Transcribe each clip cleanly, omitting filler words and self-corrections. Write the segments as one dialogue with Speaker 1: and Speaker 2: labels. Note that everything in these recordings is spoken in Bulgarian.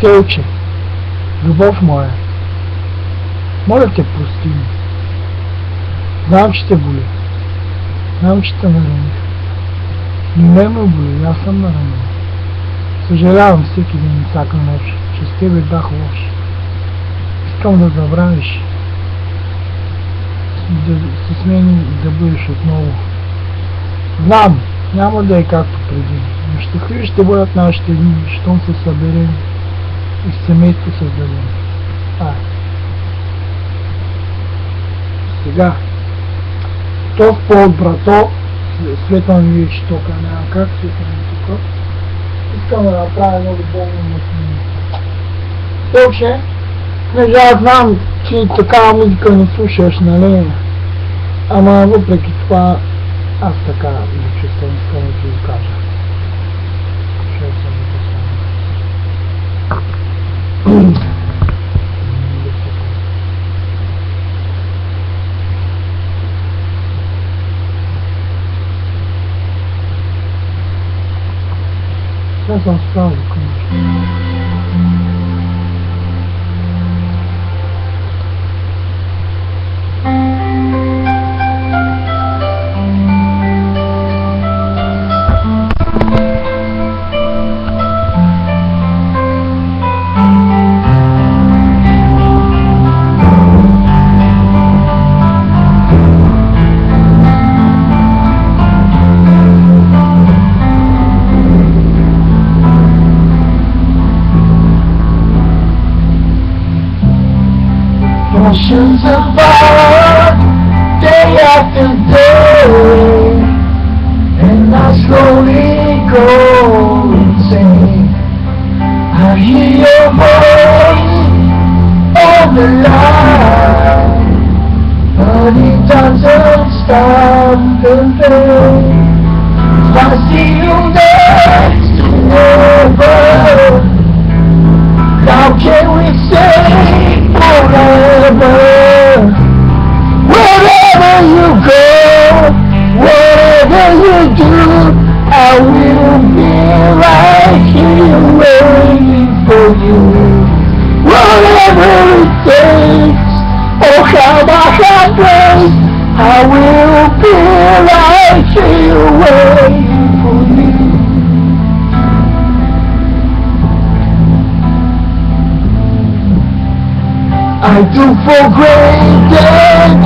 Speaker 1: Тече, любов моя, моля те, прости ми. Знам, че те боли. Знам, че те нараних. И ме боли, аз съм наранен. Съжалявам всеки ден и всяка нощ, че с тебе бях лош. Искам да забравиш, да се смени да бъдеш отново. Знам, няма да е както преди, но щастливи ще бъдат нашите дни, щом се съберем и семейство създадем. Сега, то в повод, брато, света ми виж тока, няма как света ми тук. Искам да направя едно любовно мъснение. Точно, понеже аз знам, че такава музика не слушаш, нали? Ама въпреки това, аз така го чувствам, искам да ти го кажа. Слушай съм да поставя. Сейчас он сразу, конечно. Emotions apart, day after day, and I slowly go insane. I hear your voice on the line, but it doesn't stop the pain. If I see you next forever, how can we say forever? Wherever you go, whatever you do, I will be right here waiting for you. Whatever it takes, oh how my heart breaks, I will be right here waiting for you. I do for granted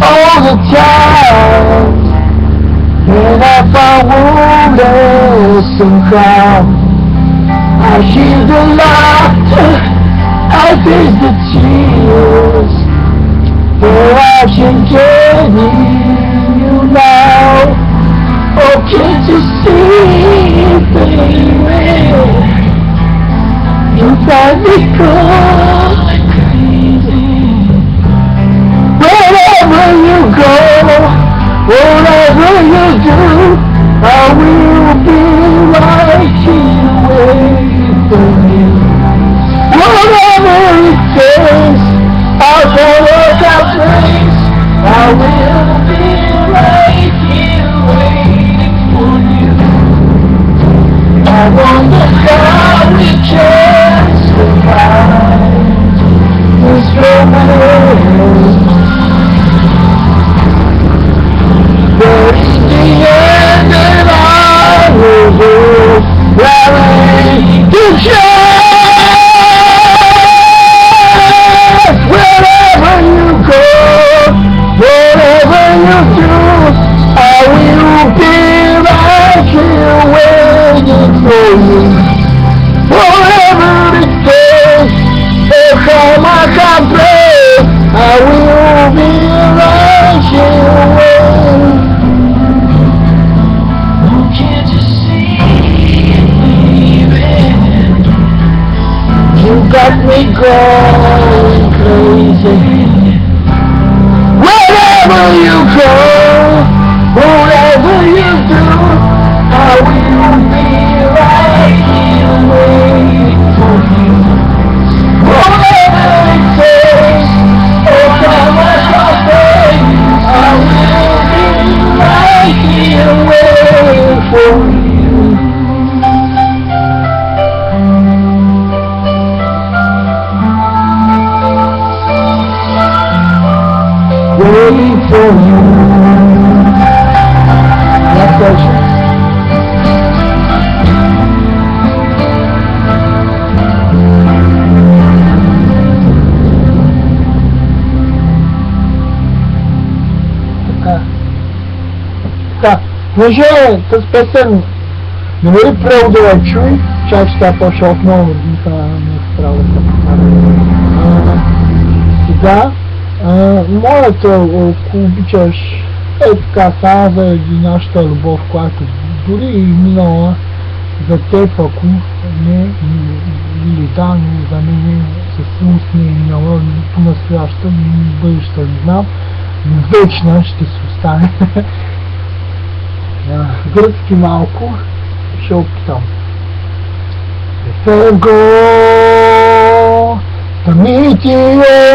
Speaker 1: all the time, and if I won't somehow, I hear the laughter, I face the tears, but I can get you now. Oh, can't you see, baby, you got me caught. Wherever you go, whatever you do, I will be right here waiting for you. Whatever it takes, I'll follow that place. I will be right here waiting for you. I wonder how we can survive this romance. But in the end, and I will go rally to chance. Wherever you go, whatever you do, I will be right here waiting for you. Whatever it takes, if I can play, I will be right here waiting. You got me going crazy. Wherever you go, whatever you do, I will be right here waiting for you. Whatever it takes. for you. Next section. Понеже тази песен не бъде право да я чуй, чак че тя почва отново, не е право да се повтаря. Сега, моята, ако обичаш, така само заради нашата любов, която дори и минала за теб, ако не, или да, но за мен със сигурност не е минала, нито настояща, ни бъдеща, не знам, но вечна ще се остане. Гръцки малко ще опитам. Ферго, тамити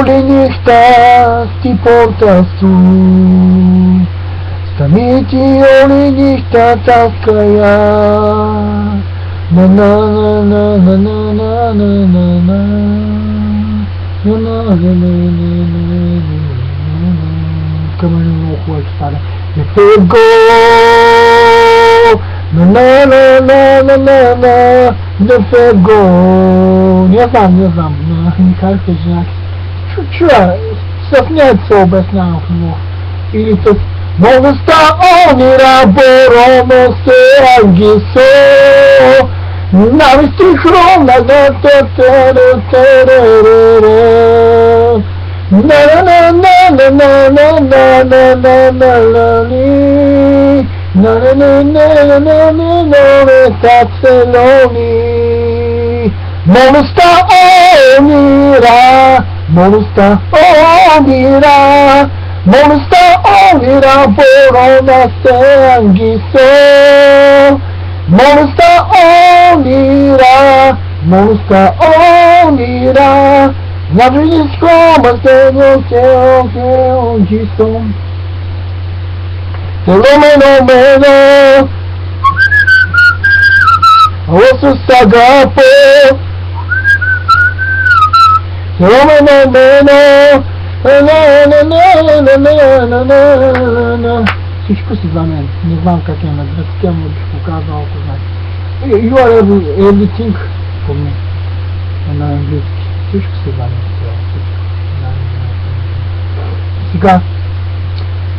Speaker 1: оленихта ти порта су, тамити оленихта таская, на на на на на на на на на на на на. Камъни много хубаво стане. Ферго, на на на на на на на на Ферго. Не знам, не харесва женаки. Чуя, с нея се обяснявам в него. Или с Новоста онира бороно се ангисо, навести хрона да те тере тере. Na na na na na na na na na na na li na na na na na na na na taceloni Monusta onira Monusta onira Monusta onira borona se angiso Monusta onira Monusta onira La vie come se non che oggi son Se lo meno Osso sagapo Se lo meno Всичко си за мен. Не знам как е на гръцки, ама бих показал, ако знаете. You are everything for me. На английски. Всичко се знаме. Сега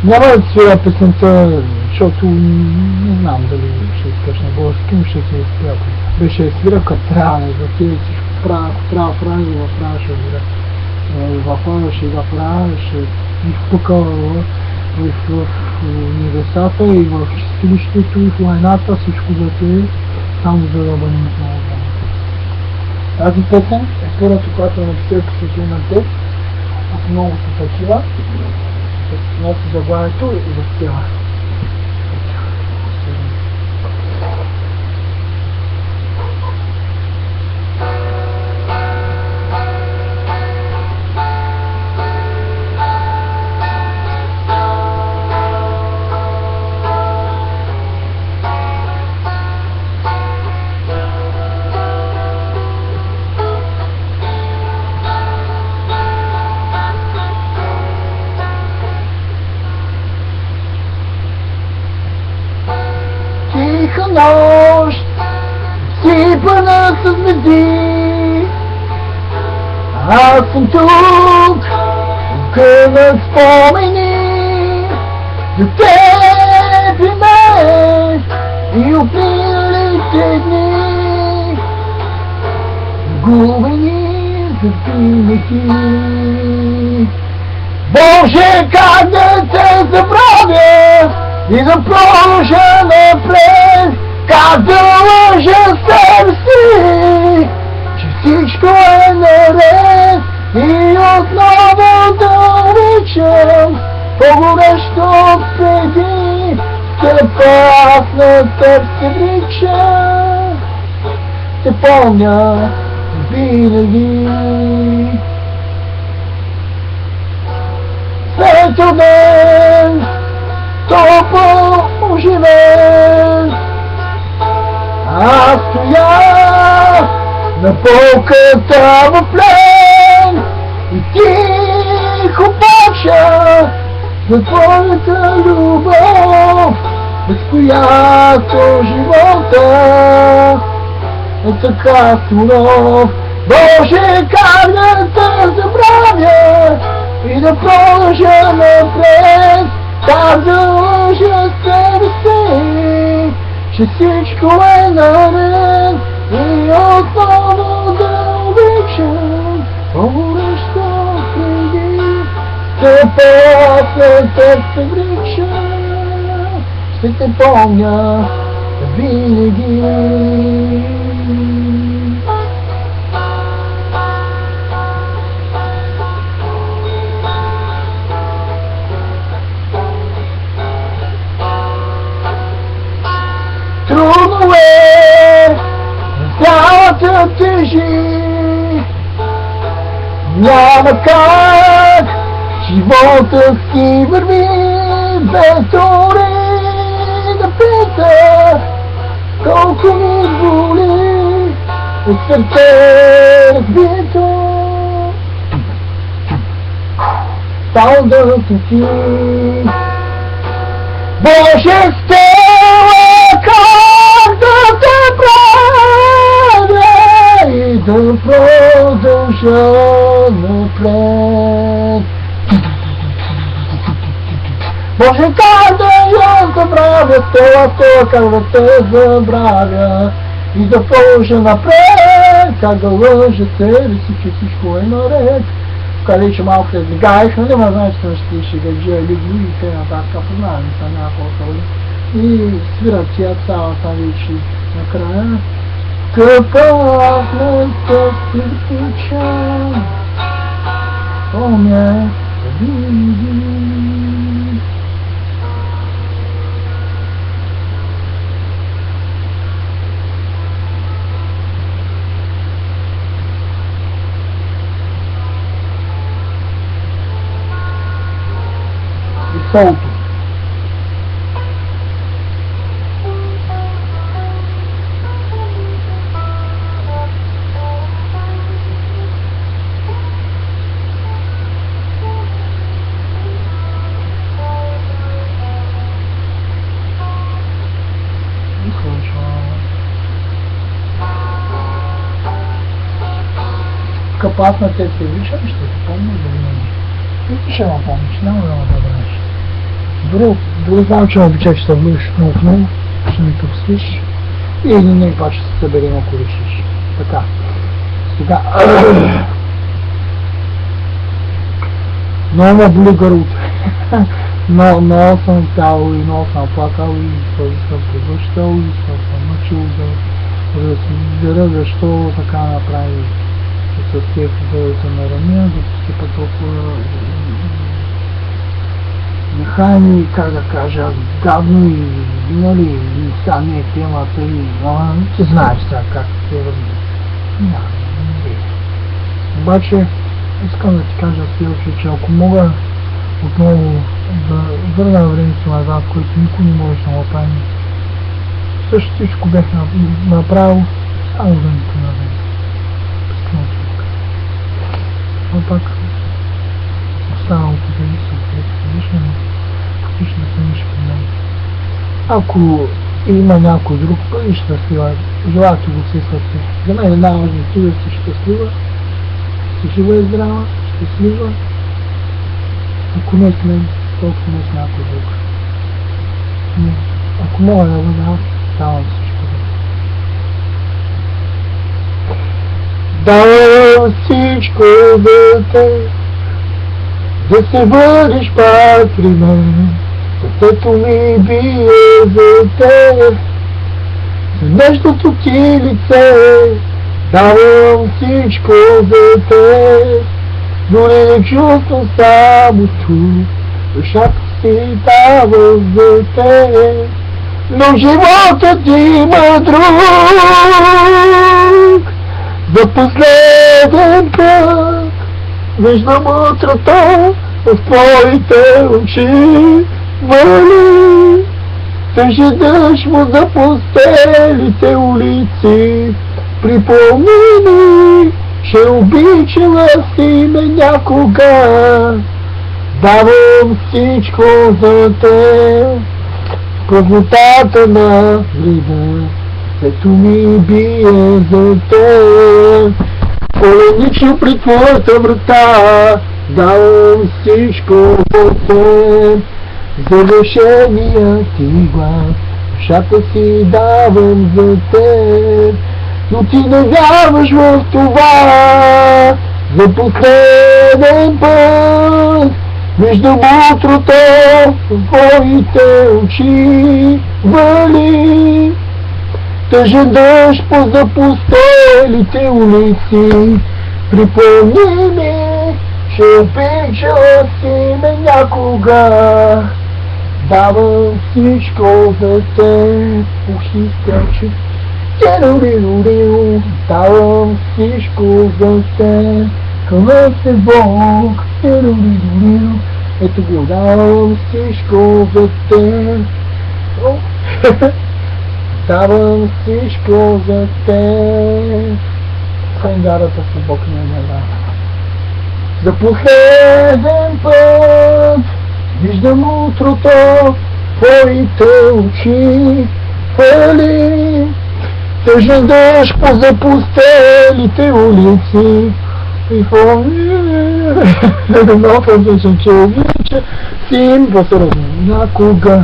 Speaker 1: няма да свиря песента, защото не знам дали ще искаш на български, но ще се изпия. Беше свира като трябва, за тези всичко правя, ако трябва фрази, във правя ще вира. Във правя ще да правя, ще изпука в небесата и в чистилището и в войната, всичко за тези, само за да бъдем много време. Тази песен е първата, която е написал посветена текст. Аз много са такива. С носи заглавието и възпева. Тиха нощ, сипана с звезди. Аз съм тук, гънат спомени за теб и мен и опилите дни, губени за винаги. Боже, как да те забравя и да продължа напред, как да лъжа себе си, че всичко е наред и отново да обичам по-горещо преди, скъпа, аз на теб се вричам, те помня винаги. Светъл ден, топъл оживен, аз стоях на полката в плен и тихо почнах за твоята любов, без която живота е така суров. Боже, как да те забравя и да продължа напред, как да лъжа себе си, че всичко е наред и отново да обичам по-нещо преди. След теб се вричам, ще те помня винаги. Трудно е цялата тежи, няма как живота си върви без дори да пита колко ми боли от сърце разбито. Само да си Боже, стела, как да те правя и да продължа напред. Боже, как да я забравя, стела, как да те забравя и да продължа напред, как да лъжа себе си, че всичко е наред. Къде, че малко се сгаех, нали, ма знаеш, че ще шегаджия любви и те нататък, познаваме са няколко и свират тия цялата вече накрая. Скъпа, моята сърдеча, помня винаги. Солто. Капас на те се вичам, ще се помня да винаги. И ще ме помниш, няма да ме забравиш. Дори знам, че ме обичаш, ще бъдеш много в него, ще ми топстиш и един ден пак ще се съберем, ако решиш. Така. Сега. Много ме боли гърлото. Много съм пял и много съм плакал и съм превръщал и съм мъчил да разбера защо така направи с тези футболите на Рамия, да постъпа толкова механи, как да кажа, гадно и нали, сега не е темата и ти знаеш сега как се разбира. Няма, не. Обаче, искам да ти кажа следващото, че ако мога отново да върна времето назад, което никой не може да направи, също всичко бях направил, само да ми помогне. Но пак останалото да ви съответствено, фактично да се нищо при мен. Ако има някой друг, бъди щастлива, желаете го се сърце. За мен е най-важно ти да си щастлива, си жива и здрава, щастлива. Ако не с мен, толкова не с някой друг. Но ако мога да бъда аз, давам всичко да. Давам всичко за теб, да се върнеш пак при мен. Сърцето ми бие за теб, за нещото ти лице. Давам всичко за теб, но не чувствам само тук. Душата си дава за теб, но животът има друг. За последен път виждам утрото в твоите очи, вали. Съжедаш му за пустелите улици, припомни ми, че обичала си ме някога. Давам всичко за теб, празнотата на вреда, сето ми бие за теб. Коленично при твоята врата, давам всичко за теб. За решения ти глас, душата си давам за теб. Но ти не вярваш в това, за последен път. Виждам утрото в твоите очи вали. Тъжен дъжд по запустелите улици. Припомни ми, че обичала си ме някога. Давам всичко за теб, ухистячи. Давам всичко за теб, къмък се Бог. Ето го, давам всичко за теб. Давам всичко за теб. Сангарата се Бог не дава. За последен път виждам утрото в твоите очи вали. Тъжен дъжд по запустелите улици. И много различен, че обича син по-съръзно някога.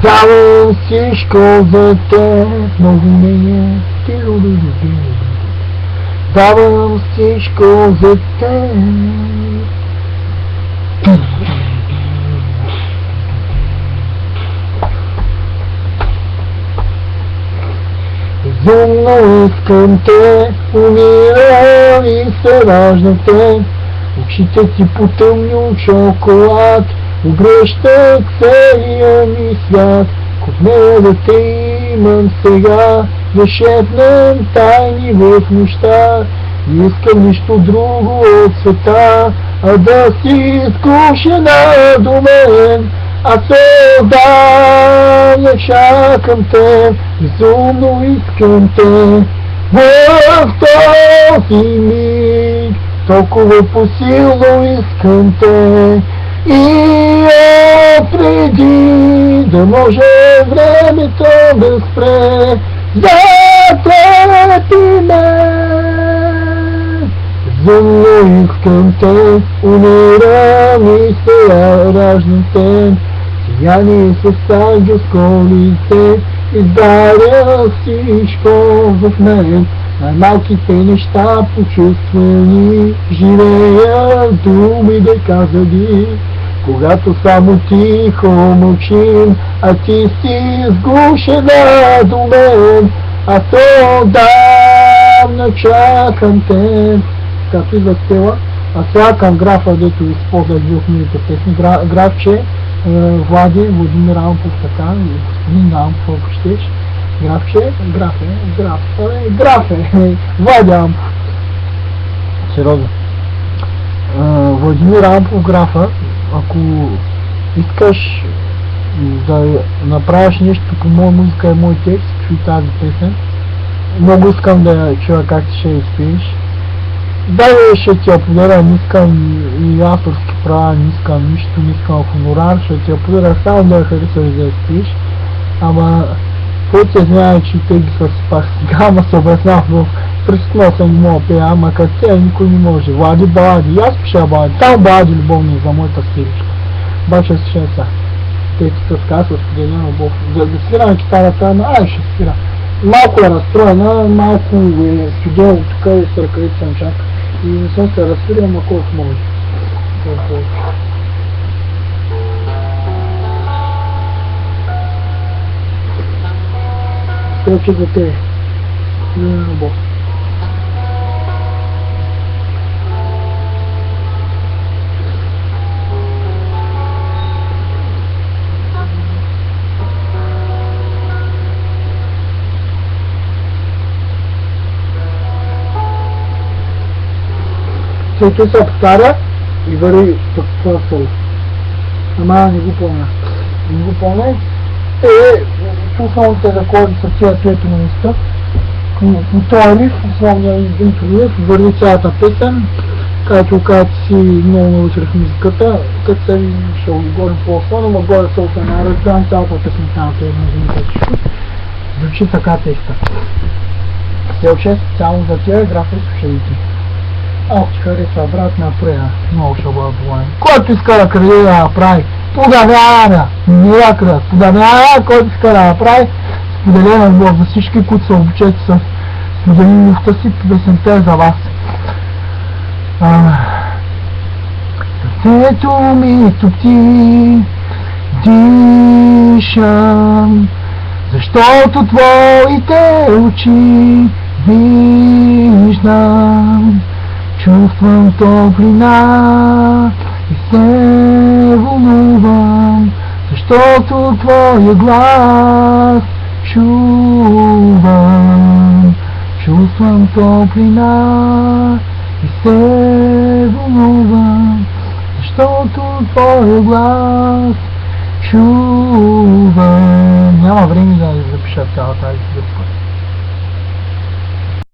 Speaker 1: Давам всичко за теб, много не е. Давам всичко за теб. Безумно искам те, умирам и се раждам те. Очите ти потъмни от шоколад, обръщат целия ми свят. Копне да те имам сега, да шепнем тайни в нощта. Не искам нищо друго от света, а да си изкушена до мен. Аз отдавна чакам те, безумно искам те. В този миг, толкова посилно искам те. И преди да може времето да спре, за теб и мен. Безумно искам те, умирам и се раждам те. Сияние с ангелско лице, издаря всичко в мен. Най-малките неща почувствани, живея с думи да казани. Когато само тихо мълчим, а ти си сгушена до мен. Аз отдавна чакам те. Както идва стела, аз чакам графа, дето използвах в моите песни. Графче, Влади, Владимир Ампов, така, господин Ампов, ако щеш. Графче, графе, Влади Ампов. Сериозно. Владимир Ампов, графа, ако искаш да направиш нещо по моя музика и мой текст, чуй тази песен. Много искам да я чуя как ти ще изпееш. Дай ще ти я подаря, не искам и авторски права, не искам нищо, не искам хонорар, ще ти я подаря само да я харесваш да я спиш. Ама, който се знае, че те ги съсипах сега, ама се обяснах в прескнал съм не мога пея, ама като те никой не може. Влади балади, аз пиша балади, там балади любовни за моята стиличка. Обаче ще са. Те ти с казва споделена любов. Да свира на китарата, ама ай ще свира. Малко е разстроена, малко е студио тук и с ръкавица на чак. И не съм се разсвирил, ама колко може. Стрелче за тебе. Споделена любов. Който се повтаря и върви пък това соло. Ама не го помня. Не го помня. Основните акорди са тия трето на места. По този риф, основния интро риф, върви цялата песен. Когато си много научих музиката, като се ще говорим по-основно, но горе се на разбирам цялата песента, всичко. Звучи така текста. Следваше само за тия графа и слушайте. Ако ти харесва, брат, направя. Много ще бъда доволен. Който иска да краде да направи, подавява, не я крада, подавява, който иска да направи, споделена любов за всички, които се обучат с споделим любовта си, песента е за вас. Сърцето ми топти, дишам, защото твоите очи виждам, чувствам топлина и се вълнувам, защото твоя глас чувам, чувствам топлина и се вълнувам, защото твоя глас чувам. Няма време да запиша цялата тази.